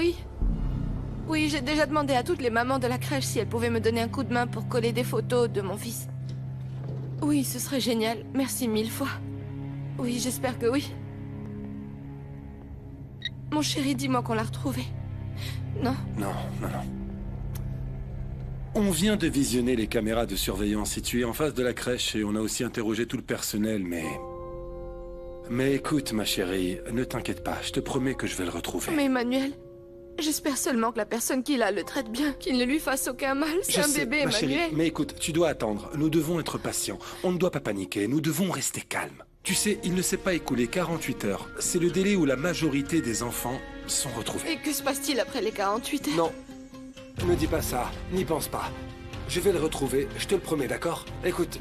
Oui. Oui, j'ai déjà demandé à toutes les mamans de la crèche si elles pouvaient me donner un coup de main pour coller des photos de mon fils. Oui, ce serait génial. Merci 1000 fois. Oui, j'espère que oui. Mon chéri, dis-moi qu'on l'a retrouvé. Non? Non, non, non. On vient de visionner les caméras de surveillance situées en face de la crèche et on a aussi interrogé tout le personnel, mais... Mais écoute, ma chérie, ne t'inquiète pas, je te promets que je vais le retrouver. Mais Emmanuel, j'espère seulement que la personne qui l'a le traite bien, qu'il ne lui fasse aucun mal. C'est un bébé, ma Emmanuel. chérie, mais écoute, tu dois attendre. Nous devons être patients. On ne doit pas paniquer, nous devons rester calmes. Tu sais, il ne s'est pas écoulé 48 heures. C'est le délai où la majorité des enfants sont retrouvés. Et que se passe-t-il après les 48 heures? Non, ne dis pas ça, n'y pense pas. Je vais le retrouver, je te le promets, d'accord? Écoute,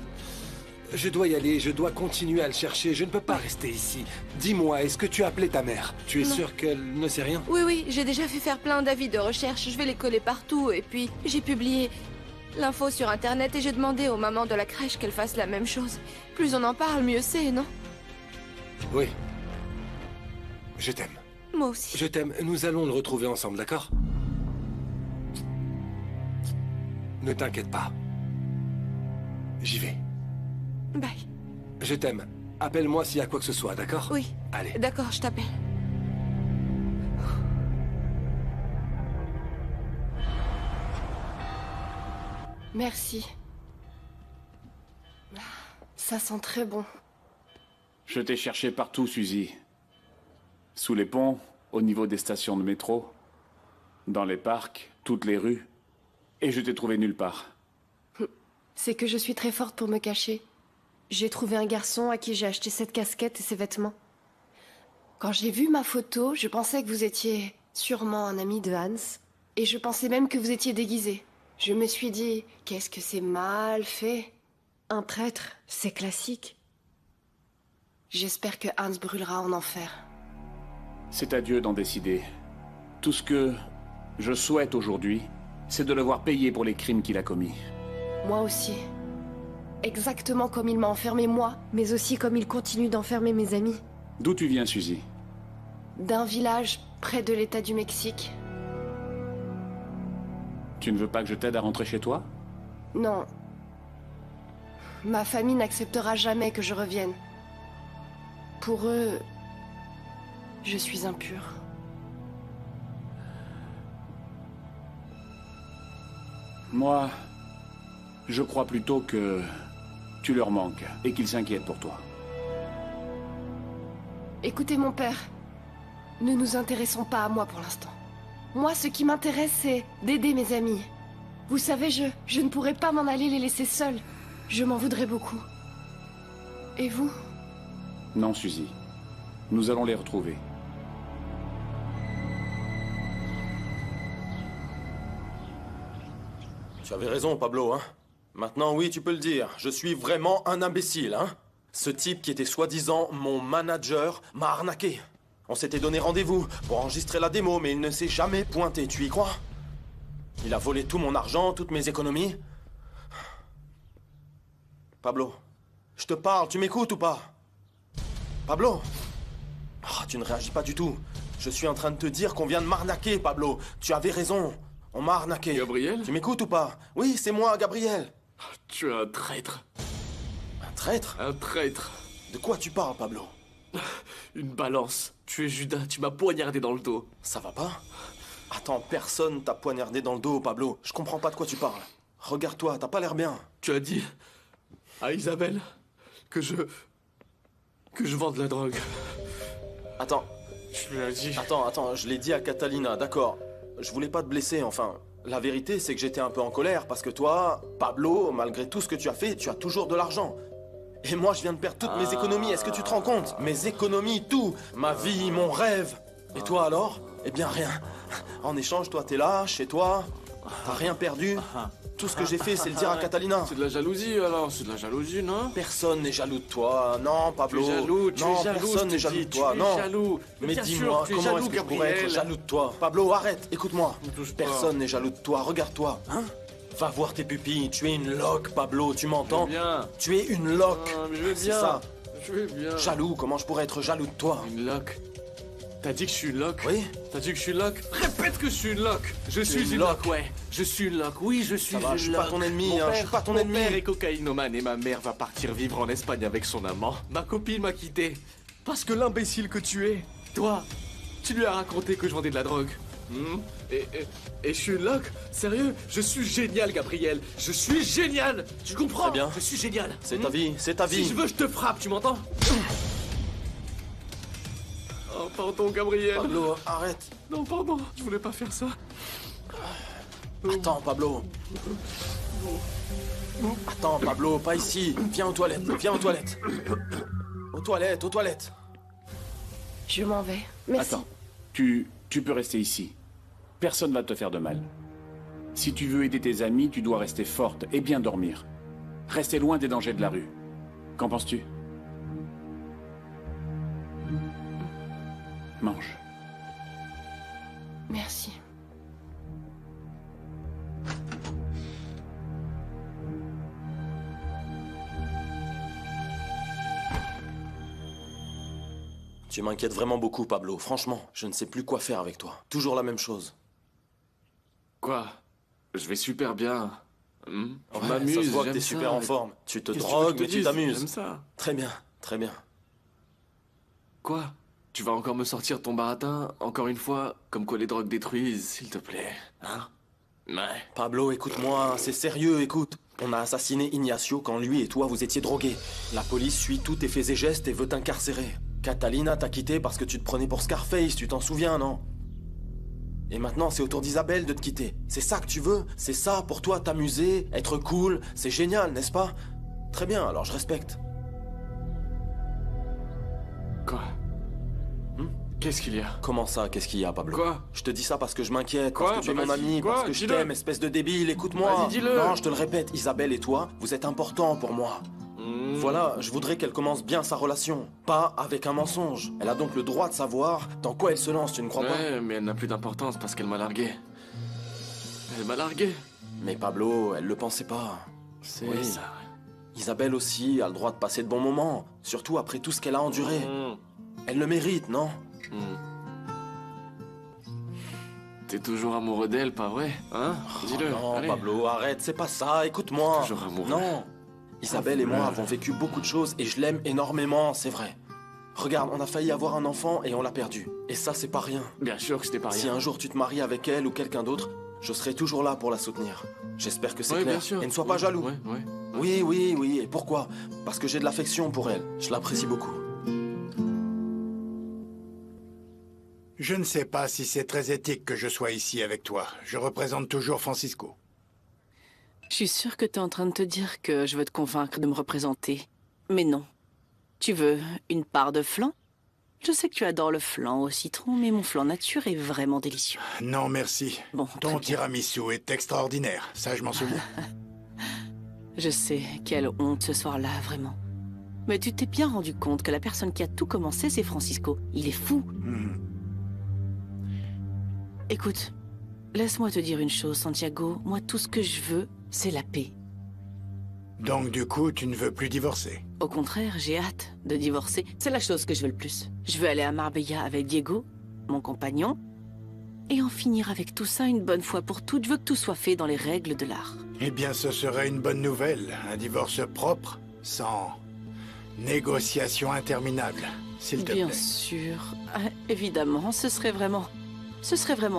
je dois y aller, je dois continuer à le chercher, je ne peux pas rester ici. Dis-moi, est-ce que tu as appelé ta mère? Tu es sûr qu'elle ne sait rien? Oui, oui, j'ai déjà fait faire plein d'avis de recherche, je vais les coller partout, et puis j'ai publié l'info sur Internet et j'ai demandé aux mamans de la crèche qu'elles fassent la même chose. Plus on en parle, mieux c'est, non? Oui. Je t'aime. Moi aussi. Je t'aime, nous allons le retrouver ensemble, d'accord? Ne t'inquiète pas. J'y vais. Bye. Je t'aime. Appelle-moi s'il y a quoi que ce soit, d'accord? Oui. Allez. D'accord, je t'appelle. Merci. Ça sent très bon. Je t'ai cherché partout, Suzy. Sous les ponts, au niveau des stations de métro, dans les parcs, toutes les rues. Et je t'ai trouvé nulle part. C'est que je suis très forte pour me cacher. J'ai trouvé un garçon à qui j'ai acheté cette casquette et ces vêtements. Quand j'ai vu ma photo, je pensais que vous étiez sûrement un ami de Hans. Et je pensais même que vous étiez déguisé. Je me suis dit, qu'est-ce que c'est mal fait? Un traître, c'est classique. J'espère que Hans brûlera en enfer. C'est à Dieu d'en décider. Tout ce que je souhaite aujourd'hui, c'est de le voir payer pour les crimes qu'il a commis. Moi aussi. Exactement comme il m'a enfermé moi, mais aussi comme il continue d'enfermer mes amis. D'où tu viens, Suzy? D'un village près de l'État du Mexique. Tu ne veux pas que je t'aide à rentrer chez toi? Non. Ma famille n'acceptera jamais que je revienne. Pour eux, je suis impure. Moi, je crois plutôt que tu leur manques et qu'ils s'inquiètent pour toi. Écoutez mon père, ne nous intéressons pas à moi pour l'instant. Moi, ce qui m'intéresse, c'est d'aider mes amis. Vous savez, je ne pourrais pas m'en aller les laisser seuls. Je m'en voudrais beaucoup. Et vous? Non, Suzy. Nous allons les retrouver. Tu avais raison, Pablo, hein. Maintenant, oui, tu peux le dire. Je suis vraiment un imbécile, hein. Ce type qui était soi-disant mon manager m'a arnaqué. On s'était donné rendez-vous pour enregistrer la démo, mais il ne s'est jamais pointé, tu y crois? Il a volé tout mon argent, toutes mes économies. Pablo, je te parle, tu m'écoutes ou pas? Pablo? Ah, tu ne réagis pas du tout. Je suis en train de te dire qu'on vient de m'arnaquer, Pablo. Tu avais raison. On m'a arnaqué. Gabriel? Tu m'écoutes ou pas? Oui, c'est moi, Gabriel. Tu es un traître. Un traître? Un traître. De quoi tu parles, Pablo? Une balance. Tu es Judas, tu m'as poignardé dans le dos. Ça va pas? Attends, personne t'a poignardé dans le dos, Pablo. Je comprends pas de quoi tu parles. Regarde-toi, t'as pas l'air bien. Tu as dit à Isabelle que je vends de la drogue. Attends. Tu lui as dit... Attends, je l'ai dit à Catalina, d'accord. Je voulais pas te blesser, enfin. La vérité, c'est que j'étais un peu en colère parce que toi, Pablo, malgré tout ce que tu as fait, tu as toujours de l'argent. Et moi, je viens de perdre toutes mes économies, est-ce que tu te rends compte? Mes économies, tout. Ma vie, mon rêve. Et toi alors? Eh bien, rien. En échange, toi, t'es là, chez toi. T'as rien perdu. Tout ce que j'ai fait, c'est le dire à Catalina. C'est de la jalousie alors, c'est de la jalousie, non? Personne n'est jaloux de toi, non, Pablo. Tu es jaloux, tu non, es jaloux, personne n'est jaloux de toi, non. Tu es jaloux. Mais bien dis-moi, sûr, tu es comment jaloux, est-ce que je pourrais Gabriel. être jaloux de toi? Pablo, arrête, écoute-moi. Ne touche pas. Personne n'est jaloux de toi, regarde-toi. Hein? Va voir tes pupilles, tu es une loque, Pablo, tu m'entends? Je vais bien. Tu es une loque. Ah, mais je vais C'est bien. ça. Je vais bien. Jaloux, comment je pourrais être jaloux de toi? Une loque. T'as dit que je suis une loque? Oui? T'as dit que je suis une loque? Répète que je suis une loque! Je suis une loque, ouais. Je suis une loque, oui, je suis Ça va, une je suis pas loque. ton ennemi, Mon hein, père- je suis pas ton mon ennemi. père est cocaïnomane et ma mère va partir vivre en Espagne avec son amant. Ma copine m'a quitté. Parce que l'imbécile que tu es, toi, tu lui as raconté que je vendais de la drogue. Et je suis une loque? Sérieux? Je suis génial, Gabriel. Je suis génial. Tu comprends? Très bien. Je suis génial. C'est ta vie, c'est ta vie. Si je veux, je te frappe, tu m'entends? Oh, pardon, Gabriel. Pablo, arrête. Non, pardon, je voulais pas faire ça. Attends, Pablo. Attends, Pablo, pas ici. Viens aux toilettes, viens aux toilettes. Aux toilettes, aux toilettes. Je m'en vais. Merci. Attends, tu peux rester ici. Personne va te faire de mal. Si tu veux aider tes amis, tu dois rester forte et bien dormir. Rester loin des dangers de la rue. Qu'en penses-tu? Mange. Merci. Tu m'inquiètes vraiment beaucoup, Pablo. Franchement, je ne sais plus quoi faire avec toi. Toujours la même chose. Quoi? Je vais super bien. Je Ouais, m'amuse, ça se voit que j'aime t'es ça. super en forme. Tu te Qu'est-ce que drogues, je mais te tu dise? t'amuses. J'aime ça. Très bien, très bien. Quoi? Tu vas encore me sortir ton baratin, encore une fois, comme quoi les drogues détruisent, s'il te plaît. Hein? Ouais. Pablo, écoute-moi, c'est sérieux, écoute. On a assassiné Ignacio quand lui et toi vous étiez drogués. La police suit tous tes faits et gestes et veut t'incarcérer. Catalina t'a quitté parce que tu te prenais pour Scarface, tu t'en souviens, non? Et maintenant, c'est au tour d'Isabelle de te quitter. C'est ça que tu veux? C'est ça pour toi, t'amuser, être cool? C'est génial, n'est-ce pas? Très bien, alors je respecte. Quoi? Qu'est-ce qu'il y a? Comment ça, qu'est-ce qu'il y a, Pablo? Quoi? Je te dis ça parce que je m'inquiète, Quoi? parce que tu es Bah mon vas-y, ami, quoi? parce que je Dis-le. t'aime, espèce de débile, écoute-moi. Vas-y, dis-le. Non, je te le répète, Isabelle et toi, vous êtes importants pour moi. Voilà, je voudrais qu'elle commence bien sa relation, pas avec un mensonge. Elle a donc le droit de savoir dans quoi elle se lance, tu ne crois pas? Ouais, mais elle n'a plus d'importance parce qu'elle m'a largué. Elle m'a largué. Mais Pablo, elle le pensait pas. C'est Oui. ça. Isabelle aussi a le droit de passer de bons moments, surtout après tout ce qu'elle a enduré. Elle le mérite, non? T'es toujours amoureux d'elle, pas vrai? Hein? Dis-le. Non, allez. Pablo, arrête, c'est pas ça, écoute-moi. Toujours amoureux. Non. Isabelle et moi avons vécu beaucoup de choses et je l'aime énormément, c'est vrai. Regarde, on a failli avoir un enfant et on l'a perdu. Et ça, c'est pas rien. Bien sûr que c'était pas Si rien. un jour tu te maries avec elle ou quelqu'un d'autre, je serai toujours là pour la soutenir. J'espère que c'est Ouais, clair. bien sûr. Et ne sois pas jaloux. Ouais, ouais. Oui, oui, oui. Et pourquoi? Parce que j'ai de l'affection pour elle. Je l'apprécie beaucoup. Je ne sais pas si c'est très éthique que je sois ici avec toi. Je représente toujours Francisco. Je suis sûre que t'es en train de te dire que je veux te convaincre de me représenter. Mais non. Tu veux une part de flan? Je sais que tu adores le flan au citron, mais mon flan nature est vraiment délicieux. Non, merci. Bon, Ton très bien. tiramisu est extraordinaire. Ça, je m'en souviens. Je sais, quelle honte ce soir-là, vraiment. Mais tu t'es bien rendu compte que la personne qui a tout commencé, c'est Francisco. Il est fou. Écoute, laisse-moi te dire une chose, Santiago. Moi, tout ce que je veux, c'est la paix. Donc, du coup, tu ne veux plus divorcer? Au contraire, j'ai hâte de divorcer. C'est la chose que je veux le plus. Je veux aller à Marbella avec Diego, mon compagnon, et en finir avec tout ça une bonne fois pour toutes. Je veux que tout soit fait dans les règles de l'art. Eh bien, ce serait une bonne nouvelle. Un divorce propre, sans négociation interminable, s'il te Bien plaît. sûr. Évidemment, ce serait vraiment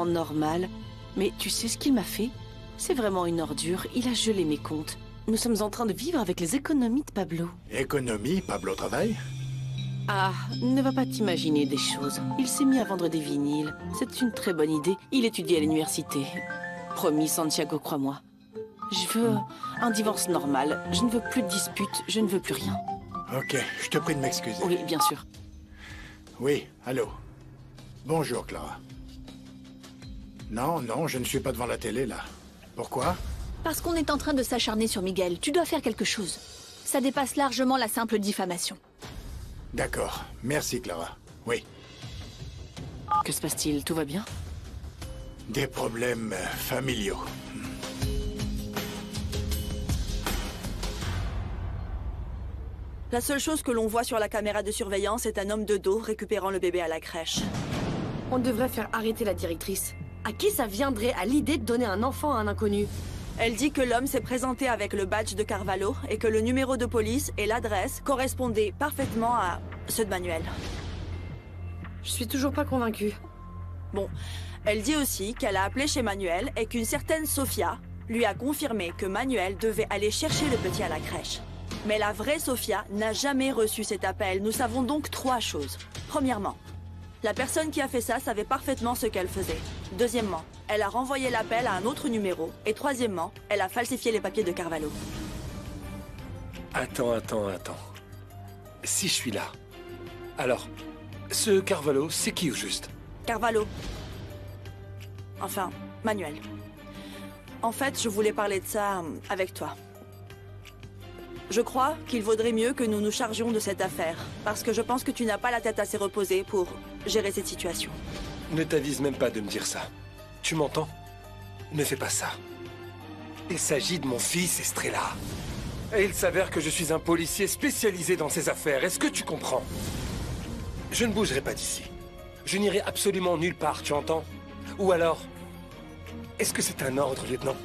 normal. Mais tu sais ce qu'il m'a fait? C'est vraiment une ordure. Il a gelé mes comptes. Nous sommes en train de vivre avec les économies de Pablo. Économie, Pablo travaille? Ah, ne va pas t'imaginer des choses. Il s'est mis à vendre des vinyles. C'est une très bonne idée. Il étudie à l'université. Promis, Santiago, crois-moi. Je veux un divorce normal. Je ne veux plus de disputes. Je ne veux plus rien. Ok, je te prie de m'excuser. Oui, bien sûr. Oui, allô. Bonjour, Clara. Non, non, je ne suis pas devant la télé, là. Pourquoi? Parce qu'on est en train de s'acharner sur Miguel. Tu dois faire quelque chose. Ça dépasse largement la simple diffamation. D'accord. Merci, Clara. Oui. Que se passe-t-il? Tout va bien? Des problèmes familiaux. La seule chose que l'on voit sur la caméra de surveillance est un homme de dos récupérant le bébé à la crèche. On devrait faire arrêter la directrice. À qui ça viendrait à l'idée de donner un enfant à un inconnu? Elle dit que l'homme s'est présenté avec le badge de Carvalho et que le numéro de police et l'adresse correspondaient parfaitement à ceux de Manuel. Je suis toujours pas convaincue. Bon, elle dit aussi qu'elle a appelé chez Manuel et qu'une certaine Sofia lui a confirmé que Manuel devait aller chercher le petit à la crèche. Mais la vraie Sofia n'a jamais reçu cet appel. Nous savons donc 3 choses. Premièrement, la personne qui a fait ça savait parfaitement ce qu'elle faisait. Deuxièmement, elle a renvoyé l'appel à un autre numéro. Et troisièmement, elle a falsifié les papiers de Carvalho. Attends. Si je suis là, alors, ce Carvalho, c'est qui au juste? Carvalho. Enfin, Manuel. En fait, je voulais parler de ça avec toi. Je crois qu'il vaudrait mieux que nous nous chargions de cette affaire, parce que je pense que tu n'as pas la tête assez reposée pour gérer cette situation. Ne t'avise même pas de me dire ça. Tu m'entends? Ne fais pas ça. Il s'agit de mon fils, Estrella. Et il s'avère que je suis un policier spécialisé dans ces affaires. Est-ce que tu comprends? Je ne bougerai pas d'ici. Je n'irai absolument nulle part, tu entends? Ou alors... Est-ce que c'est un ordre, lieutenant?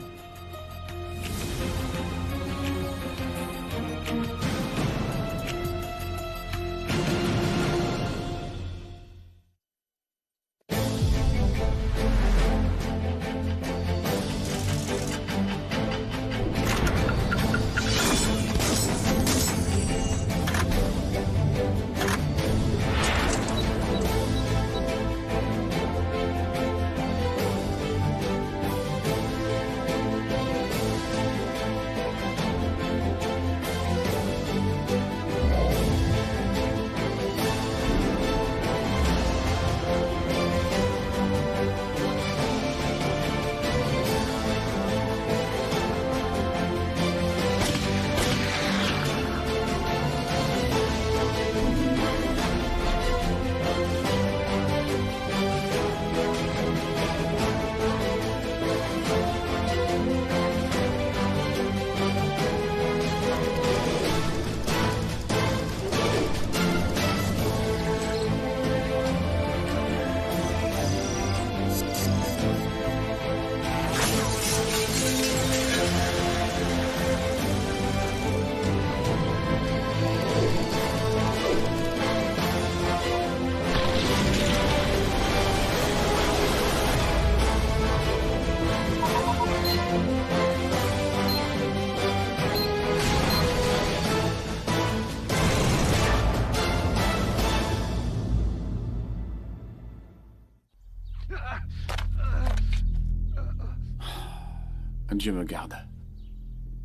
Dieu me garde.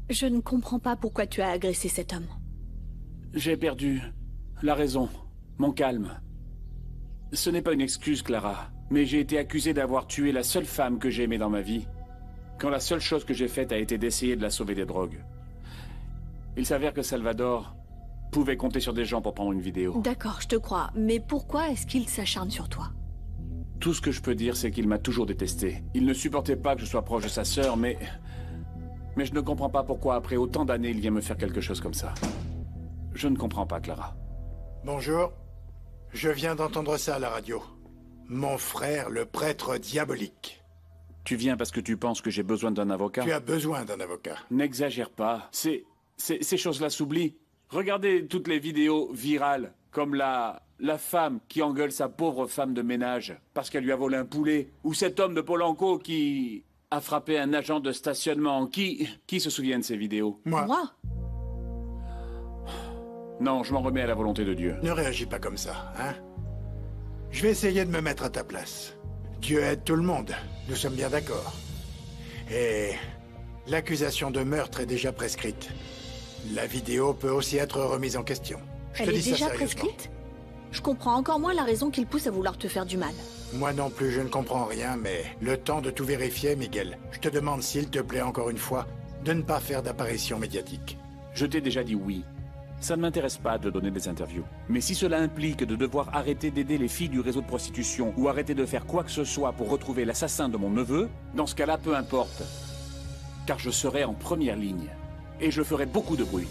Je ne comprends pas pourquoi tu as agressé cet homme. J'ai perdu la raison, mon calme. Ce n'est pas une excuse, Clara, mais j'ai été accusé d'avoir tué la seule femme que j'ai aimée dans ma vie, quand la seule chose que j'ai faite a été d'essayer de la sauver des drogues. Il s'avère que Salvador pouvait compter sur des gens pour prendre une vidéo. D'accord, je te crois. Mais pourquoi est-ce qu'il s'acharne sur toi? Tout ce que je peux dire, c'est qu'il m'a toujours détesté. Il ne supportait pas que je sois proche de sa sœur, mais je ne comprends pas pourquoi, après autant d'années, il vient me faire quelque chose comme ça. Je ne comprends pas, Clara. Bonjour. Je viens d'entendre ça à la radio. Mon frère, le prêtre diabolique. Tu viens parce que tu penses que j'ai besoin d'un avocat? Tu as besoin d'un avocat. N'exagère pas. Ces choses-là s'oublient. Regardez toutes les vidéos virales, comme la femme qui engueule sa pauvre femme de ménage parce qu'elle lui a volé un poulet, ou cet homme de Polanco qui a frappé un agent de stationnement. Qui se souvient de ces vidéos? Moi. Non, je m'en remets à la volonté de Dieu. Ne réagis pas comme ça, hein? Je vais essayer de me mettre à ta place. Dieu aide tout le monde, nous sommes bien d'accord. Et l'accusation de meurtre est déjà prescrite. La vidéo peut aussi être remise en question. Elle est déjà prescrite? Je comprends encore moins la raison qu'il pousse à vouloir te faire du mal. Moi non plus, je ne comprends rien, mais le temps de tout vérifier, Miguel. Je te demande, s'il te plaît, encore une fois, de ne pas faire d'apparition médiatique. Je t'ai déjà dit oui. Ça ne m'intéresse pas de donner des interviews. Mais si cela implique de devoir arrêter d'aider les filles du réseau de prostitution ou arrêter de faire quoi que ce soit pour retrouver l'assassin de mon neveu, dans ce cas-là, peu importe. Car je serai en première ligne. Et je ferai beaucoup de bruit.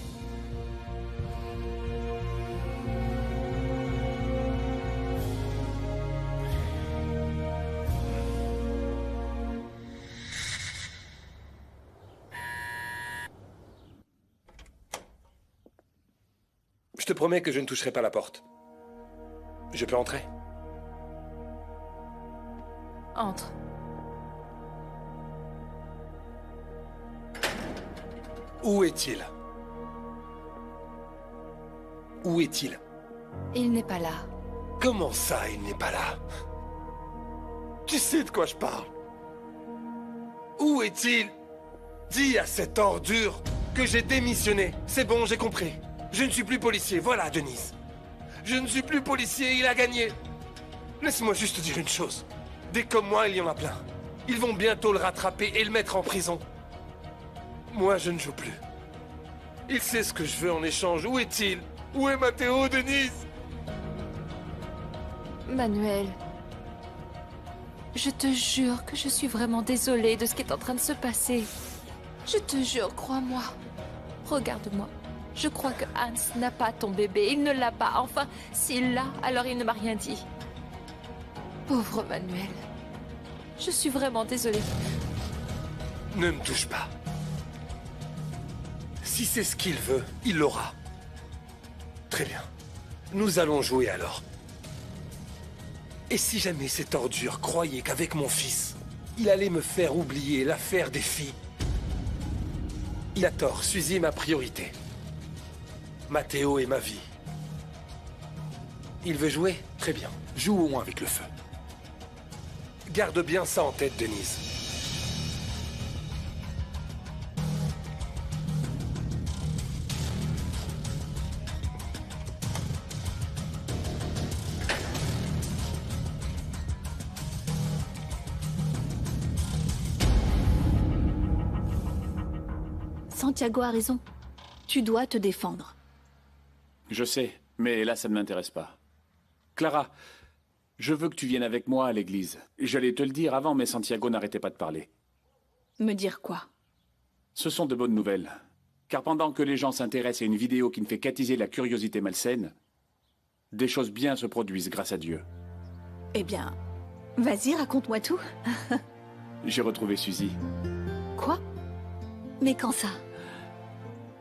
Je te promets que je ne toucherai pas la porte. Je peux entrer? Entre. Où est-il? Où est-il? Il n'est pas là. Comment ça, il n'est pas là? Tu sais de quoi je parle? Où est-il? Dis à cette ordure que j'ai démissionné. C'est bon, j'ai compris. Je ne suis plus policier, voilà, Denise. Je ne suis plus policier, il a gagné. Laisse-moi juste te dire une chose. Des comme moi, il y en a plein. Ils vont bientôt le rattraper et le mettre en prison. Moi, je ne joue plus. Il sait ce que je veux en échange. Où est-il? Où est Matteo, Denise? Manuel, je te jure que je suis vraiment désolée de ce qui est en train de se passer. Je te jure, crois-moi. Regarde-moi. Je crois que Hans n'a pas ton bébé. Il ne l'a pas. Enfin, s'il l'a, alors il ne m'a rien dit. Pauvre Manuel. Je suis vraiment désolée. Ne me touche pas. Si c'est ce qu'il veut, il l'aura. Très bien. Nous allons jouer alors. Et si jamais cette ordure croyait qu'avec mon fils, il allait me faire oublier l'affaire des filles? Il a tort, Suzy est ma priorité. Matteo est ma vie. Il veut jouer? Très bien. Jouons avec le feu. Garde bien ça en tête, Denise. Santiago a raison. Tu dois te défendre. Je sais, mais là, ça ne m'intéresse pas. Clara, je veux que tu viennes avec moi à l'église. J'allais te le dire avant, mais Santiago n'arrêtait pas de parler. Me dire quoi? Ce sont de bonnes nouvelles. Car pendant que les gens s'intéressent à une vidéo qui ne fait qu'attiser la curiosité malsaine, des choses bien se produisent grâce à Dieu. Eh bien, vas-y, raconte-moi tout. J'ai retrouvé Suzy. Quoi? Mais quand ça?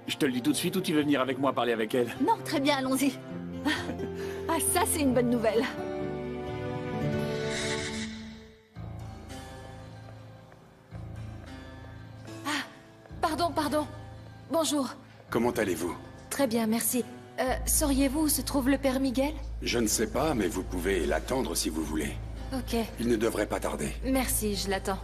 Je te le dis tout de suite ou tu veux venir avec moi parler avec elle? Non, très bien, allons-y. Ah, ça, c'est une bonne nouvelle. Ah, pardon. Bonjour. Comment allez-vous? Très bien, merci. Sauriez-vous où se trouve le père Miguel? Je ne sais pas, mais vous pouvez l'attendre si vous voulez. Ok. Il ne devrait pas tarder. Merci, je l'attends.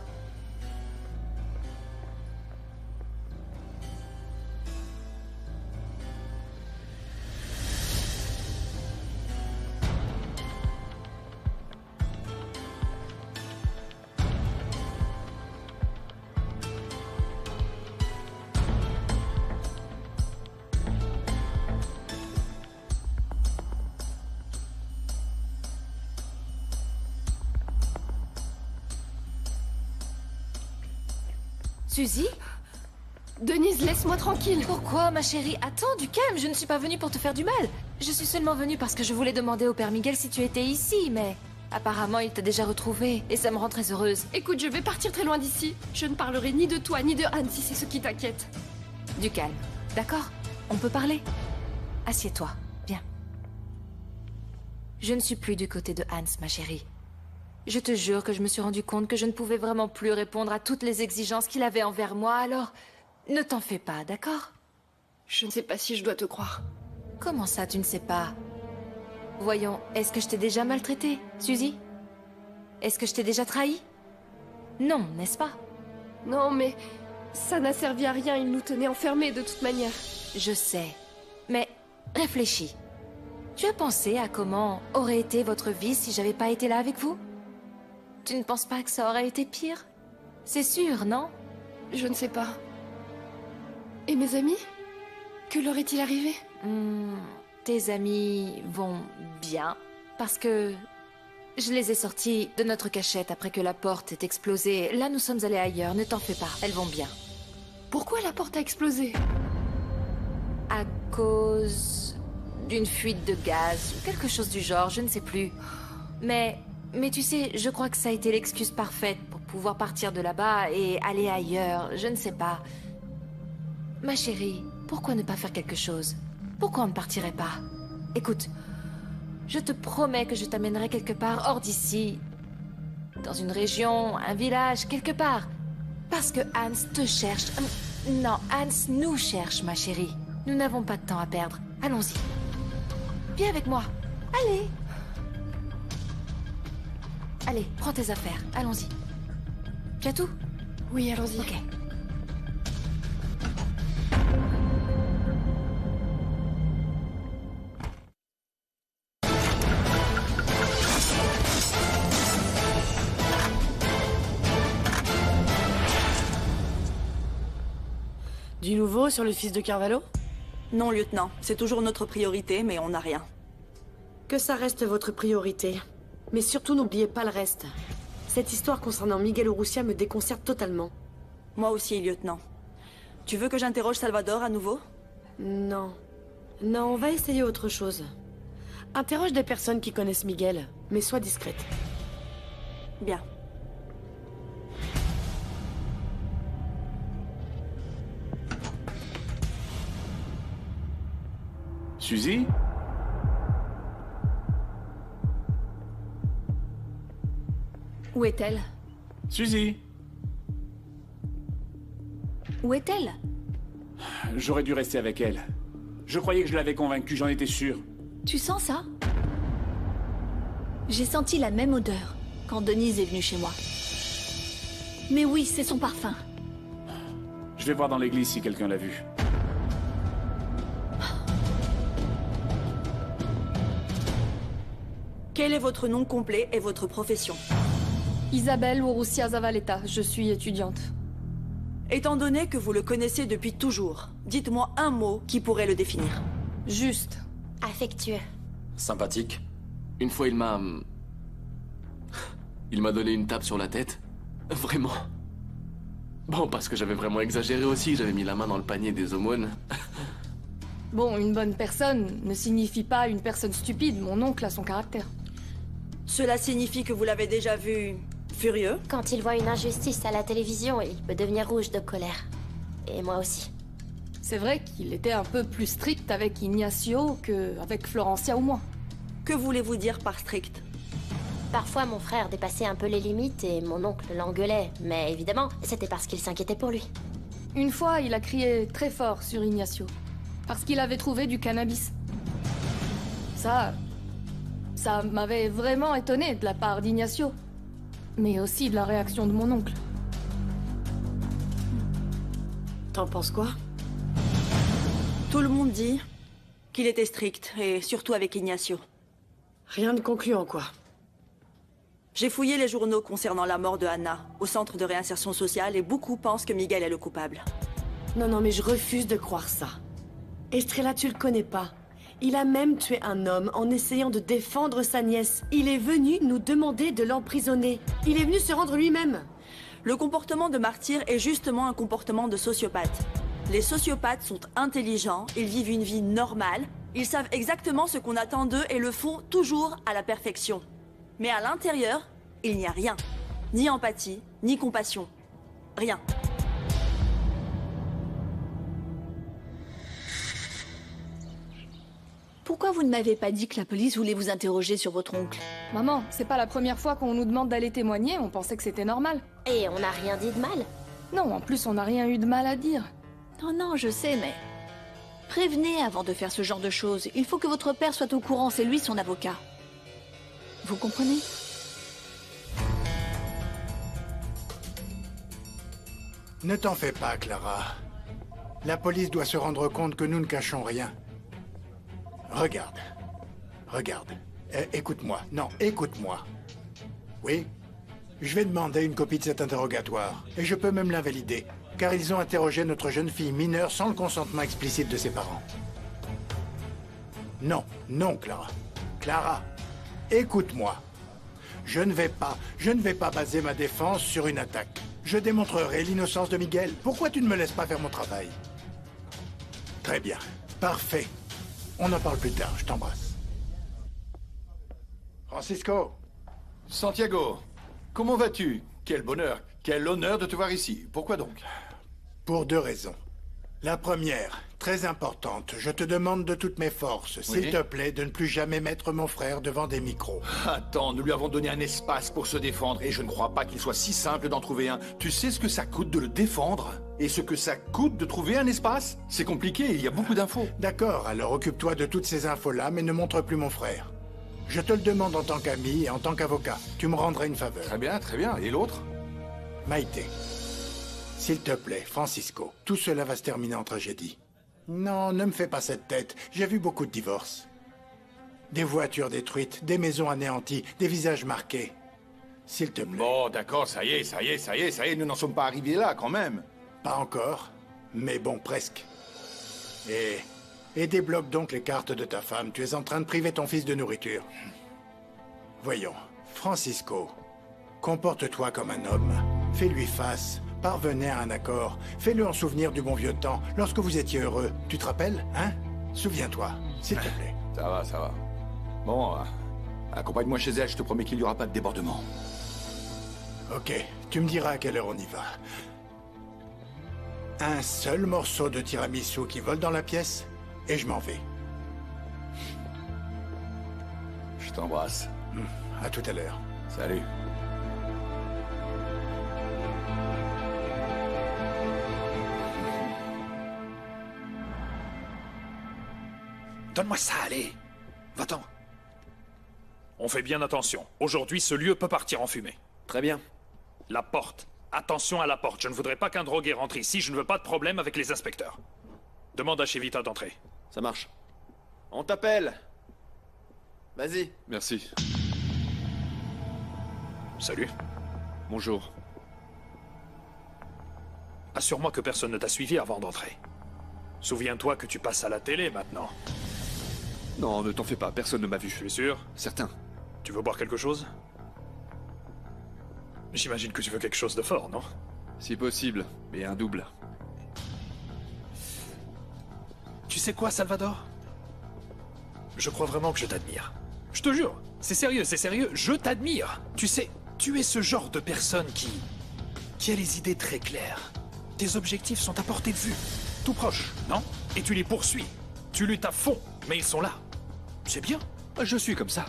Suzy? Denise, laisse-moi tranquille. Pourquoi, ma chérie? Attends, du calme, je ne suis pas venue pour te faire du mal. Je suis seulement venue parce que je voulais demander au père Miguel si tu étais ici, mais... apparemment, il t'a déjà retrouvée, et ça me rend très heureuse. Écoute, je vais partir très loin d'ici. Je ne parlerai ni de toi, ni de Anne, si c'est ce qui t'inquiète. Du calme, d'accord? On peut parler? Assieds-toi, viens. Je ne suis plus du côté de Hans, ma chérie. Je te jure que je me suis rendu compte que je ne pouvais vraiment plus répondre à toutes les exigences qu'il avait envers moi, alors... ne t'en fais pas, d'accord? Je ne sais pas si je dois te croire. Comment ça, tu ne sais pas? Voyons, est-ce que je t'ai déjà maltraité, Suzy? Est-ce que je t'ai déjà trahi? Non, n'est-ce pas? Non, mais... ça n'a servi à rien, il nous tenait enfermés de toute manière. Je sais. Mais réfléchis. Tu as pensé à comment aurait été votre vie si j'avais pas été là avec vous? Tu ne penses pas que ça aurait été pire? C'est sûr, non? Je ne sais pas. Et mes amis? Que leur est-il arrivé? Tes amis vont bien, parce que je les ai sortis de notre cachette après que la porte ait explosé. Là, nous sommes allés ailleurs, ne t'en fais pas, elles vont bien. Pourquoi la porte a explosé? À cause d'une fuite de gaz, ou quelque chose du genre, je ne sais plus. Mais tu sais, je crois que ça a été l'excuse parfaite pour pouvoir partir de là-bas et aller ailleurs, je ne sais pas. Ma chérie, pourquoi ne pas faire quelque chose? Pourquoi on ne partirait pas? Écoute, je te promets que je t'amènerai quelque part hors d'ici. Dans une région, un village, quelque part. Parce que Hans te cherche. Non, Hans nous cherche, ma chérie. Nous n'avons pas de temps à perdre. Allons-y. Viens avec moi. Allez. Allez, prends tes affaires. Allons-y. Tu as tout? Oui, allons-y. Ok. Du nouveau sur le fils de Carvalho? Non, lieutenant. C'est toujours notre priorité, mais on n'a rien. Que ça reste votre priorité. Mais surtout, n'oubliez pas le reste. Cette histoire concernant Miguel Urrutia me déconcerte totalement. Moi aussi, lieutenant. Tu veux que j'interroge Salvador à nouveau? Non. Non, on va essayer autre chose. Interroge des personnes qui connaissent Miguel, mais sois discrète. Bien. Suzy? Où est-elle? Suzy? Où est-elle? J'aurais dû rester avec elle. Je croyais que je l'avais convaincue, j'en étais sûr. Tu sens ça? J'ai senti la même odeur quand Denise est venue chez moi. Mais oui, c'est son parfum. Je vais voir dans l'église si quelqu'un l'a vue. Quel est votre nom complet et votre profession? Isabelle Urrutia Zavaleta, je suis étudiante. Étant donné que vous le connaissez depuis toujours, dites-moi un mot qui pourrait le définir. Juste. Affectueux. Sympathique. Une fois, il m'a donné une tape sur la tête. Vraiment. Bon, parce que j'avais vraiment exagéré aussi, j'avais mis la main dans le panier des aumônes. Bon, une bonne personne ne signifie pas une personne stupide. Mon oncle a son caractère. Cela signifie que vous l'avez déjà vu furieux? Quand il voit une injustice à la télévision, il peut devenir rouge de colère. Et moi aussi. C'est vrai qu'il était un peu plus strict avec Ignacio qu'avec Florencia ou moi. Que voulez-vous dire par strict? Parfois, mon frère dépassait un peu les limites et mon oncle l'engueulait. Mais évidemment, c'était parce qu'il s'inquiétait pour lui. Une fois, il a crié très fort sur Ignacio. Parce qu'il avait trouvé du cannabis. Ça m'avait vraiment étonné de la part d'Ignacio. Mais aussi de la réaction de mon oncle. T'en penses quoi? Tout le monde dit qu'il était strict, et surtout avec Ignacio. Rien de concluant, quoi. J'ai fouillé les journaux concernant la mort de Anna, au centre de réinsertion sociale, et beaucoup pensent que Miguel est le coupable. Non, mais je refuse de croire ça. Estrella, tu le connais pas. Il a même tué un homme en essayant de défendre sa nièce. Il est venu nous demander de l'emprisonner. Il est venu se rendre lui-même. Le comportement de martyr est justement un comportement de sociopathe. Les sociopathes sont intelligents, ils vivent une vie normale, ils savent exactement ce qu'on attend d'eux et le font toujours à la perfection. Mais à l'intérieur, il n'y a rien. Ni empathie, ni compassion. Rien. Pourquoi vous ne m'avez pas dit que la police voulait vous interroger sur votre oncle? Maman, c'est pas la première fois qu'on nous demande d'aller témoigner, on pensait que c'était normal. Et on n'a rien dit de mal. Non, en plus on n'a rien eu de mal à dire. Non, je sais, mais... Prévenez avant de faire ce genre de choses. Il faut que votre père soit au courant, c'est lui son avocat. Vous comprenez? Ne t'en fais pas, Clara. La police doit se rendre compte que nous ne cachons rien. Regarde. Écoute-moi. Non, écoute-moi. Oui? Je vais demander une copie de cet interrogatoire. Et je peux même l'invalider. Car ils ont interrogé notre jeune fille mineure sans le consentement explicite de ses parents. Non, Clara. Clara, écoute-moi. Je ne vais pas baser ma défense sur une attaque. Je démontrerai l'innocence de Miguel. Pourquoi tu ne me laisses pas faire mon travail? Très bien. Parfait. On en parle plus tard, je t'embrasse. Francisco. Santiago, comment vas-tu? Quel bonheur, quel honneur de te voir ici. Pourquoi donc? Pour deux raisons. La première, très importante, je te demande de toutes mes forces, s'il te plaît, de ne plus jamais mettre mon frère devant des micros. Attends, nous lui avons donné un espace pour se défendre et je ne crois pas qu'il soit si simple d'en trouver un. Tu sais ce que ça coûte de le défendre? Et ce que ça coûte de trouver un espace? C'est compliqué, il y a beaucoup d'infos. D'accord, alors occupe-toi de toutes ces infos-là, mais ne montre plus mon frère. Je te le demande en tant qu'ami et en tant qu'avocat. Tu me rendrais une faveur. Très bien, très bien. Et l'autre? Maïté. S'il te plaît, Francisco, tout cela va se terminer en tragédie. Non, ne me fais pas cette tête. J'ai vu beaucoup de divorces. Des voitures détruites, des maisons anéanties, des visages marqués. S'il te plaît. Bon, d'accord, ça y est, nous n'en sommes pas arrivés là, quand même. Pas encore, mais bon, presque. Et débloque donc les cartes de ta femme. Tu es en train de priver ton fils de nourriture. Voyons, Francisco, comporte-toi comme un homme. Fais-lui face. Parvenez à un accord. Fais-le en souvenir du bon vieux temps, lorsque vous étiez heureux. Tu te rappelles, hein? Souviens-toi, s'il te plaît. Ça va, ça va. Bon, accompagne-moi chez elle, je te promets qu'il n'y aura pas de débordement. Ok, tu me diras à quelle heure on y va. Un seul morceau de tiramisu qui vole dans la pièce, et je m'en vais. Je t'embrasse. À tout à l'heure. Salut. Donne-moi ça, allez. Va-t'en. On fait bien attention. Aujourd'hui, ce lieu peut partir en fumée. Très bien. La porte. Attention à la porte. Je ne voudrais pas qu'un drogué rentre ici. Je ne veux pas de problème avec les inspecteurs. Demande à Chevita d'entrer. Ça marche. On t'appelle. Vas-y. Merci. Salut. Bonjour. Assure-moi que personne ne t'a suivi avant d'entrer. Souviens-toi que tu passes à la télé maintenant. Non, ne t'en fais pas, personne ne m'a vu. Tu es sûr? Certain. Tu veux boire quelque chose? J'imagine que tu veux quelque chose de fort, non? Si possible, mais un double. Tu sais quoi, Salvador? Je crois vraiment que je t'admire. Je te jure, c'est sérieux, je t'admire. Tu sais, tu es ce genre de personne qui a les idées très claires. Tes objectifs sont à portée de vue, tout proche, non? Et tu les poursuis. Tu luttes à fond, mais ils sont là. C'est bien. Je suis comme ça.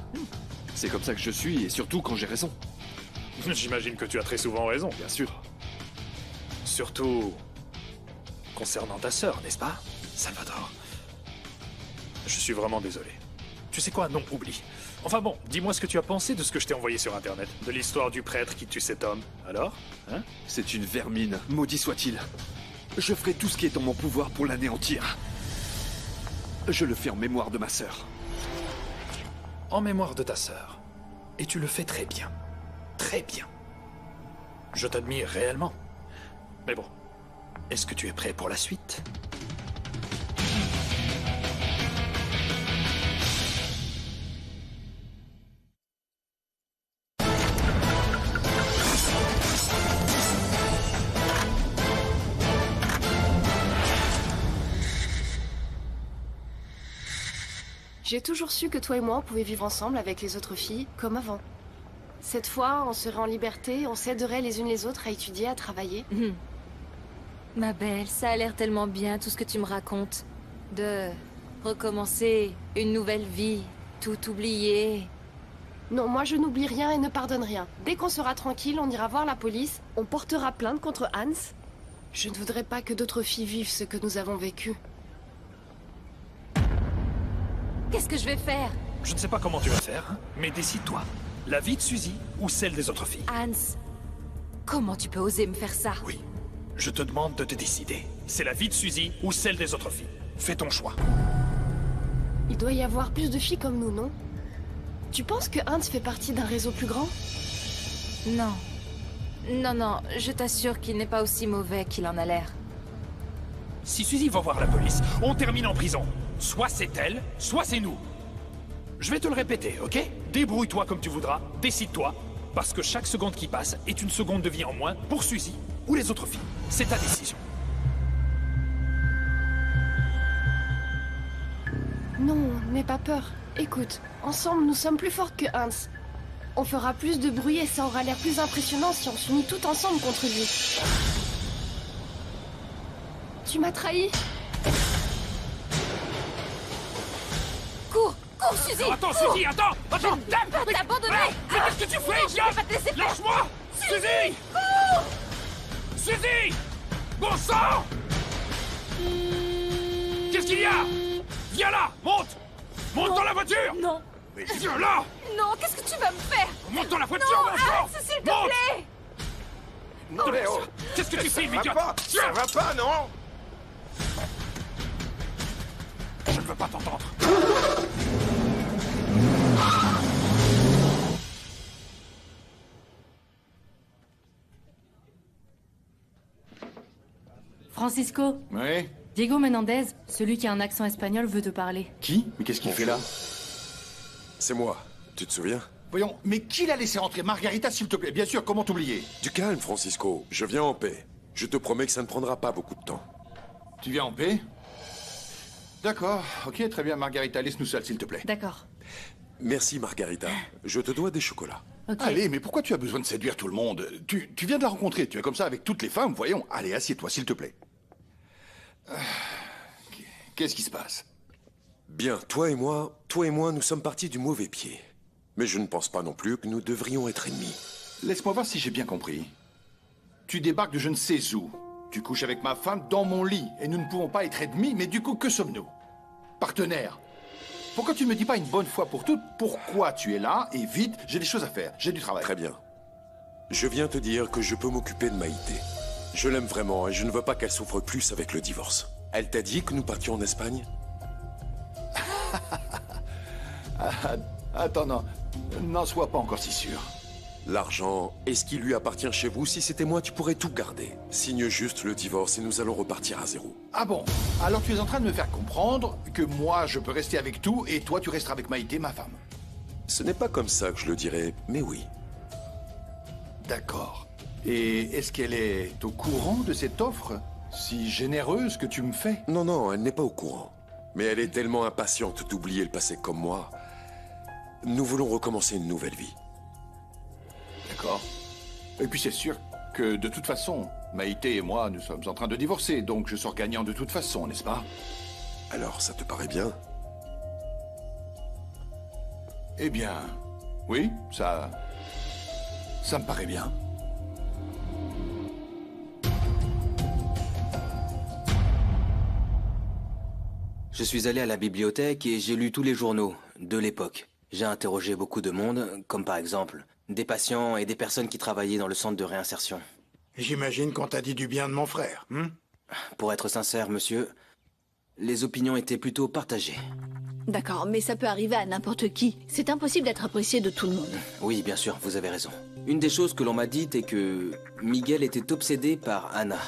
C'est comme ça que je suis, et surtout quand j'ai raison. J'imagine que tu as très souvent raison. Bien sûr. Surtout concernant ta sœur, n'est-ce pas, Salvador? Je suis vraiment désolé. Tu sais quoi? Non, oublie. Enfin bon, dis-moi ce que tu as pensé de ce que je t'ai envoyé sur Internet. De l'histoire du prêtre qui tue cet homme. Alors? Hein? C'est une vermine, maudit soit-il. Je ferai tout ce qui est en mon pouvoir pour l'anéantir. Je le fais en mémoire de ma sœur. En mémoire de ta sœur. Et tu le fais très bien. Très bien. Je t'admire réellement. Mais bon, est-ce que tu es prêt pour la suite? J'ai toujours su que toi et moi, on pouvait vivre ensemble avec les autres filles, comme avant. Cette fois, on serait en liberté, on s'aiderait les unes les autres à étudier, à travailler. Ma belle, ça a l'air tellement bien tout ce que tu me racontes. De recommencer une nouvelle vie, tout oublier. Non, moi je n'oublie rien et ne pardonne rien. Dès qu'on sera tranquille, on ira voir la police, on portera plainte contre Hans. Je ne voudrais pas que d'autres filles vivent ce que nous avons vécu. Qu'est-ce que je vais faire? Je ne sais pas comment tu vas faire, hein, mais décide-toi. La vie de Suzy ou celle des autres filles? Hans, comment tu peux oser me faire ça? Oui, je te demande de te décider. C'est la vie de Suzy ou celle des autres filles. Fais ton choix. Il doit y avoir plus de filles comme nous, non? Tu penses que Hans fait partie d'un réseau plus grand? Non. Non, je t'assure qu'il n'est pas aussi mauvais qu'il en a l'air. Si Suzy va voir la police, on termine en prison. Soit c'est elle, soit c'est nous. Je vais te le répéter, ok? Débrouille-toi comme tu voudras, décide-toi, parce que chaque seconde qui passe est une seconde de vie en moins pour Suzy ou les autres filles. C'est ta décision. Non, n'aie pas peur. Écoute, ensemble nous sommes plus fortes que Hans. On fera plus de bruit et ça aura l'air plus impressionnant si on s'unit tout ensemble contre lui. Tu m'as trahi. Cours, Suzy. Non, attends, cours. Suzy, attends. Je ne vais pas t'abandonner. Mais qu'est-ce que tu fais, Non, je vais pas te laisser faire. Lâche-moi. Suzy. Cours. Suzy. Bon sang. Qu'est-ce qu'il y a? Viens là, monte. Monte dans la voiture. Non. Mais viens là. Non, qu'est-ce que tu vas me faire? Monte dans la voiture, Non, bon sang. arrête, s'il te Monte. plaît. Non, mais oh. Qu'est-ce que tu fais, idiote? Ça va pas, non? Je ne veux pas t'entendre. Francisco, Ouais? Diego Menendez, celui qui a un accent espagnol, veut te parler. Qui? Mais qu'est-ce qu'il fait là? C'est moi. Tu te souviens? Voyons, mais qui l'a laissé entrer? Margarita, s'il te plaît. Bien sûr, comment t'oublier? Du calme, Francisco. Je viens en paix. Je te promets que ça ne prendra pas beaucoup de temps. Tu viens en paix? D'accord, ok, très bien, Margarita, laisse-nous seuls, s'il te plaît. D'accord. Merci, Margarita. Je te dois des chocolats. Ok. Allez, mais pourquoi tu as besoin de séduire tout le monde? Tu viens de la rencontrer, tu es comme ça avec toutes les femmes, voyons. Allez, assieds-toi, s'il te plaît. Qu'est-ce qui se passe? Bien, toi et moi, nous sommes partis du mauvais pied. Mais je ne pense pas non plus que nous devrions être ennemis. Laisse-moi voir si j'ai bien compris. Tu débarques de je ne sais où. Tu couches avec ma femme dans mon lit, et nous ne pouvons pas être ennemis, mais du coup, que sommes-nous? Partenaires. Pourquoi tu ne me dis pas une bonne fois pour toutes pourquoi tu es là, et vite, j'ai des choses à faire, j'ai du travail. Très bien. Je viens te dire que je peux m'occuper de Maïté. Je l'aime vraiment et je ne veux pas qu'elle souffre plus avec le divorce. Elle t'a dit que nous partions en Espagne? Attends, non. N'en sois pas encore si sûr. L'argent, est-ce qu'il lui appartient chez vous? Si c'était moi, tu pourrais tout garder. Signe juste le divorce et nous allons repartir à zéro. Ah bon? Alors tu es en train de me faire comprendre que moi, je peux rester avec tout, et toi, tu resteras avec Maïté, ma femme. Ce n'est pas comme ça que je le dirais, mais oui. D'accord. Et est-ce qu'elle est au courant de cette offre si généreuse que tu me fais? Non, non, elle n'est pas au courant. Mais elle est tellement impatiente d'oublier le passé comme moi. Nous voulons recommencer une nouvelle vie. D'accord. Et puis c'est sûr que de toute façon, Maïté et moi, nous sommes en train de divorcer, donc je sors gagnant de toute façon, n'est-ce pas? Alors, ça te paraît bien? Eh bien, oui, ça me paraît bien. Je suis allé à la bibliothèque et j'ai lu tous les journaux de l'époque. J'ai interrogé beaucoup de monde, comme par exemple des patients et des personnes qui travaillaient dans le centre de réinsertion. J'imagine qu'on t'a dit du bien de mon frère, Pour être sincère, monsieur, les opinions étaient plutôt partagées. D'accord, mais ça peut arriver à n'importe qui. C'est impossible d'être apprécié de tout le monde. Oui, bien sûr, vous avez raison. Une des choses que l'on m'a dites est que Miguel était obsédé par Anna.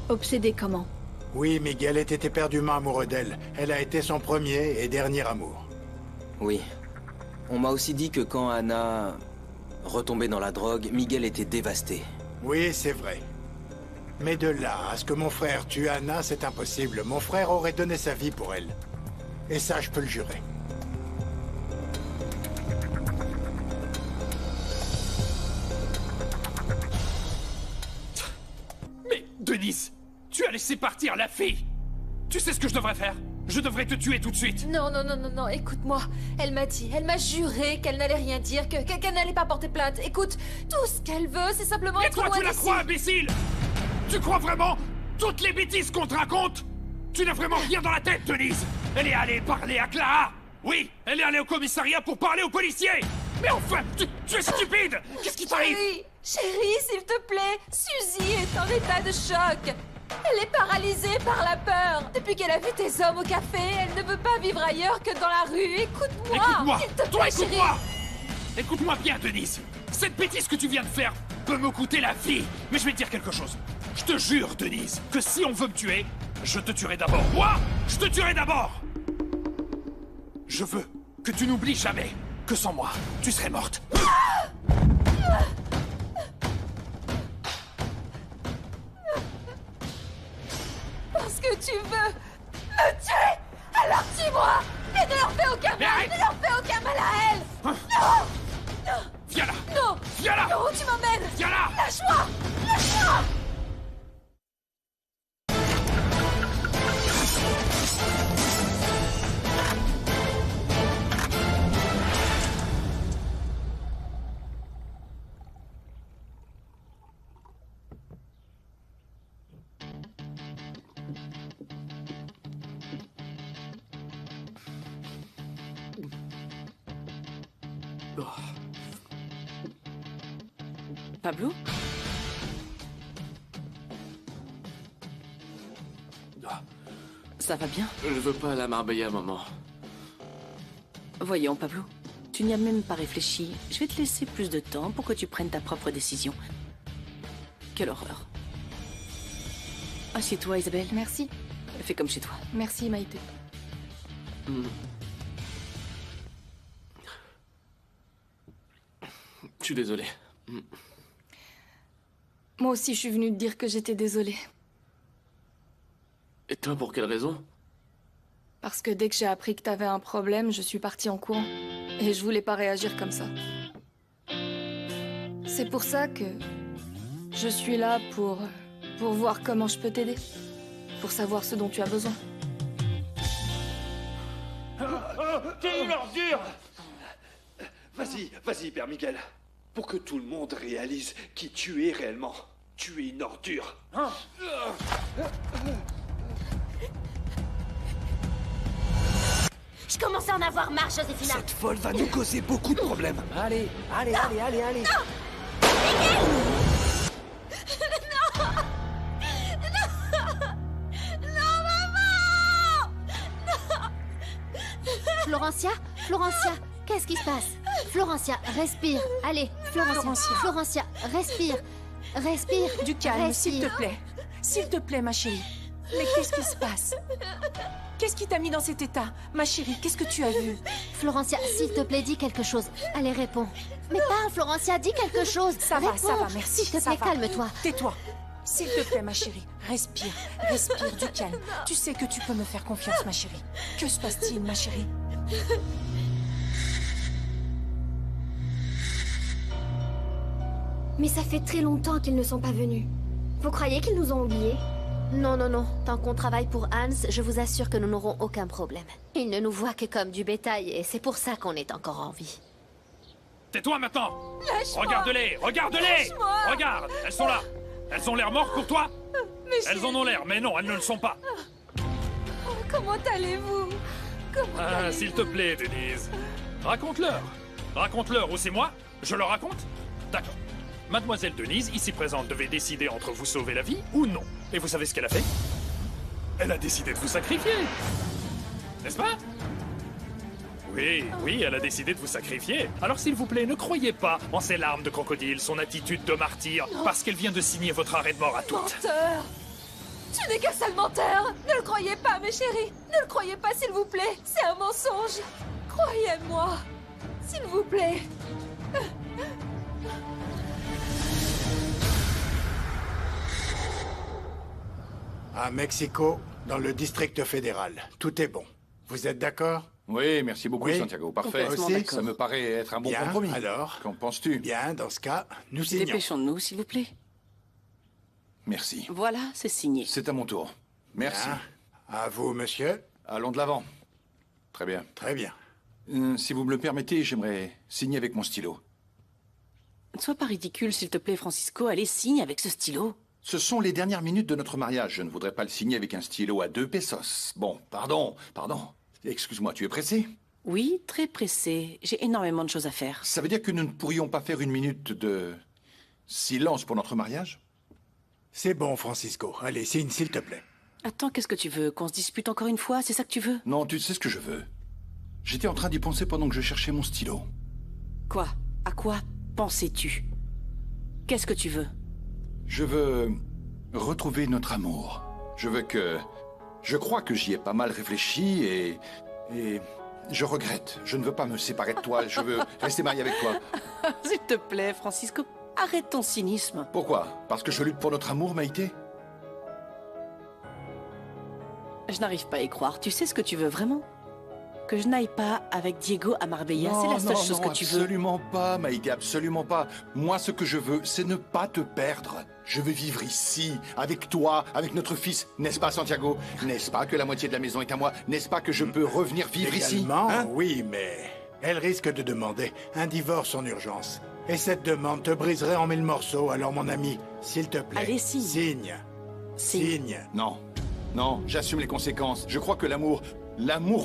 Obsédé comment? Oui, Miguel était éperdument amoureux d'elle. Elle a été son premier et dernier amour. Oui. On m'a aussi dit que quand Anna retombait dans la drogue, Miguel était dévasté. Oui, c'est vrai. Mais de là à ce que mon frère tue Anna, c'est impossible. Mon frère aurait donné sa vie pour elle. Et ça, je peux le jurer. Mais, Denise, tu as laissé partir la fille. Tu sais ce que je devrais faire? Je devrais te tuer tout de suite. Non, non, non, non, non, écoute-moi. Elle m'a juré qu'elle n'allait rien dire, qu'elle n'allait pas porter plainte. Écoute, tout ce qu'elle veut, c'est simplement Et être toi, loin tu la d'ici. crois, imbécile? Tu crois vraiment toutes les bêtises qu'on te raconte? Tu n'as vraiment rien dans la tête, Denise. Elle est allée parler à Clara. Oui, elle est allée au commissariat pour parler aux policiers. Mais enfin, tu es stupide. Qu'est-ce qui t'arrive? Chérie, s'il te plaît, Suzy est en état de choc. Elle est paralysée par la peur. Depuis qu'elle a vu tes hommes au café, elle ne veut pas vivre ailleurs que dans la rue. Écoute-moi. Écoute-moi. S'il te Toi, plaît, chérie. écoute-moi. Écoute-moi bien, Denise. Cette bêtise que tu viens de faire peut me coûter la vie. Mais je vais te dire quelque chose. Je te jure, Denise, que si on veut me tuer, je te tuerai d'abord. Moi, je te tuerai d'abord. Je veux que tu n'oublies jamais que sans moi, tu serais morte. Parce que tu veux me tuer. Alors tue-moi. Et ne leur fais aucun mal. Ne leur fais aucun mal à elle. Non. Non. Viens là. Non. Viens là. Non, où tu m'emmènes? Viens là. Lâche-moi. Lâche-moi. Pablo? Ça va bien? Je veux pas aller à Marbella, maman. Voyons, Pablo. Tu n'y as même pas réfléchi. Je vais te laisser plus de temps pour que tu prennes ta propre décision. Quelle horreur. Assieds-toi, Isabelle. Merci. Fais comme chez toi. Merci, Maïté. Je suis désolé. Moi aussi, je suis venue te dire que j'étais désolée. Et toi, pour quelle raison? Parce que dès que j'ai appris que t'avais un problème, je suis partie en courant. Et je voulais pas réagir comme ça. C'est pour ça que je suis là pour voir comment je peux t'aider. Pour savoir ce dont tu as besoin. T'es une ordure! Vas-y, Père Miguel. Pour que tout le monde réalise qui tu es réellement. Tu es une ordure. Je commence à en avoir marre, Joséphina. Cette folle va nous causer beaucoup de problèmes. Allez. Florencia, qu'est-ce qui se passe? Florencia, respire. Allez, Florencia, respire. Du calme, Respire. S'il te plaît, ma chérie. Mais qu'est-ce qui se passe? Qu'est-ce qui t'a mis dans cet état? Ma chérie, qu'est-ce que tu as vu? Florencia, s'il te plaît, dis quelque chose. Allez, réponds. Mais parle, Florencia, dis quelque chose. Ça va, merci. S'il te plaît, calme-toi. Tais-toi. S'il te plaît, ma chérie, respire, du calme. Tu sais que tu peux me faire confiance, ma chérie. Que se passe-t-il, ma chérie? Mais ça fait très longtemps qu'ils ne sont pas venus. Vous croyez qu'ils nous ont oubliés? Non. Tant qu'on travaille pour Hans, je vous assure que nous n'aurons aucun problème. Ils ne nous voient que comme du bétail et c'est pour ça qu'on est encore en vie. Tais-toi maintenant! Lâche-moi! Regarde-les! Lâche-moi! Regarde! Elles sont là! Elles ont l'air mortes pour toi? Mais Elles en ont l'air, mais non, elles ne le sont pas! Comment allez-vous? Ah, s'il te plaît, Denise. Raconte-leur. Raconte-leur ou c'est moi? Je leur raconte? D'accord. Mademoiselle Denise, ici présente, devait décider entre vous sauver la vie ou non. Et vous savez ce qu'elle a fait? Elle a décidé de vous sacrifier. N'est-ce pas? Oui, elle a décidé de vous sacrifier. Alors s'il vous plaît, ne croyez pas en ses larmes de crocodile, son attitude de martyr, parce qu'elle vient de signer votre arrêt de mort à toutes. Menteur! Tu n'es qu'un sale menteur! Ne le croyez pas, mes chéris! Ne le croyez pas, s'il vous plaît! C'est un mensonge! Croyez-moi! S'il vous plaît! À Mexico, dans le district fédéral. Tout est bon. Vous êtes d'accord? Oui, merci beaucoup, Oui. Santiago. Parfait. Aussi? Ça me paraît être un bon Bien, compromis. alors. Qu'en penses-tu? Bien, dans ce cas, nous signons. Dépêchons-nous, s'il vous plaît. Merci. Voilà, c'est signé. C'est à mon tour. Merci. Bien. À vous, monsieur. Allons de l'avant. Très bien. Très bien. Si vous me le permettez, j'aimerais signer avec mon stylo. Ne sois pas ridicule, s'il te plaît, Francisco. Allez, signe avec ce stylo. Ce sont les dernières minutes de notre mariage. Je ne voudrais pas le signer avec un stylo à 2 pesos. Bon, pardon. Excuse-moi, tu es pressé? Oui, très pressé. J'ai énormément de choses à faire. Ça veut dire que nous ne pourrions pas faire une minute de silence pour notre mariage? C'est bon, Francisco. Allez, signe, s'il te plaît. Attends, qu'est-ce que tu veux? Qu'on se dispute encore une fois? C'est ça que tu veux? Non, tu sais ce que je veux. J'étais en train d'y penser pendant que je cherchais mon stylo. Quoi? À quoi pensais-tu? Qu'est-ce que tu veux? Je veux retrouver notre amour. Je veux que... Je crois que j'y ai pas mal réfléchi et je regrette. Je ne veux pas me séparer de toi. Je veux rester marié avec toi. S'il te plaît, Francisco, arrête ton cynisme. Pourquoi? Parce que je lutte pour notre amour, Maïté? Je n'arrive pas à y croire. Tu sais ce que tu veux vraiment? Que je n'aille pas avec Diego à Marbella, c'est la seule chose que tu veux. Absolument pas, Maïté, absolument pas. Moi, ce que je veux, c'est ne pas te perdre. Je veux vivre ici, avec toi, avec notre fils. N'est-ce pas, Santiago? N'est-ce pas que la moitié de la maison est à moi? N'est-ce pas que je peux revenir vivre ici? Également, oui, mais elle risque de demander un divorce en urgence. Et cette demande te briserait en 1000 morceaux. Alors, mon ami, s'il te plaît, allez, signe. Signe. Non, j'assume les conséquences. Je crois que l'amour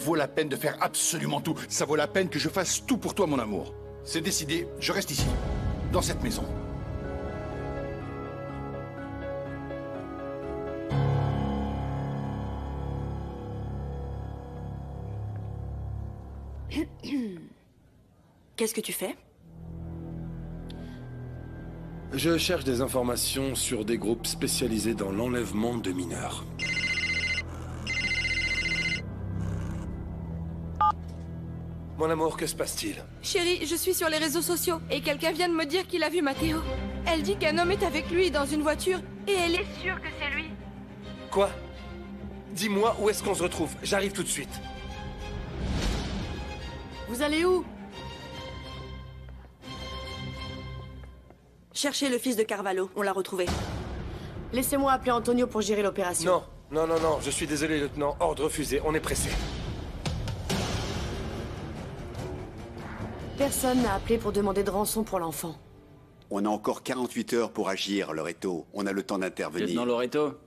vaut la peine de faire absolument tout. Ça vaut la peine que je fasse tout pour toi, mon amour. C'est décidé, je reste ici, dans cette maison. Qu'est-ce que tu fais? Je cherche des informations sur des groupes spécialisés dans l'enlèvement de mineurs. Mon amour, que se passe-t-il? Chérie, je suis sur les réseaux sociaux et quelqu'un vient de me dire qu'il a vu Mathéo. Elle dit qu'un homme est avec lui dans une voiture et elle est sûre que c'est lui. Quoi? Dis-moi où est-ce qu'on se retrouve. J'arrive tout de suite. Vous allez où? Cherchez le fils de Carvalho, on l'a retrouvé. Laissez-moi appeler Antonio pour gérer l'opération. Non, je suis désolé, lieutenant. Ordre refusé, on est pressé. Personne n'a appelé pour demander de rançon pour l'enfant. On a encore 48 heures pour agir, Loreto. On a le temps d'intervenir. Lieutenant Loreto,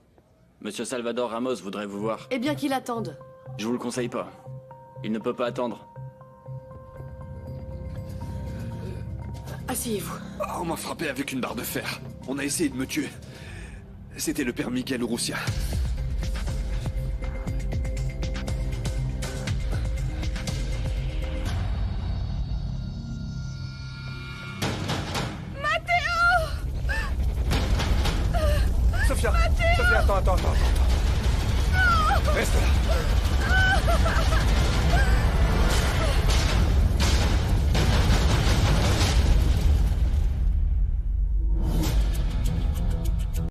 Monsieur Salvador Ramos voudrait vous voir. Eh bien qu'il attende. Je vous le conseille pas. Il ne peut pas attendre. Asseyez-vous. On m'a frappé avec une barre de fer. On a essayé de me tuer. C'était le père Miguel Urrutia. Sophia, attends. Reste là.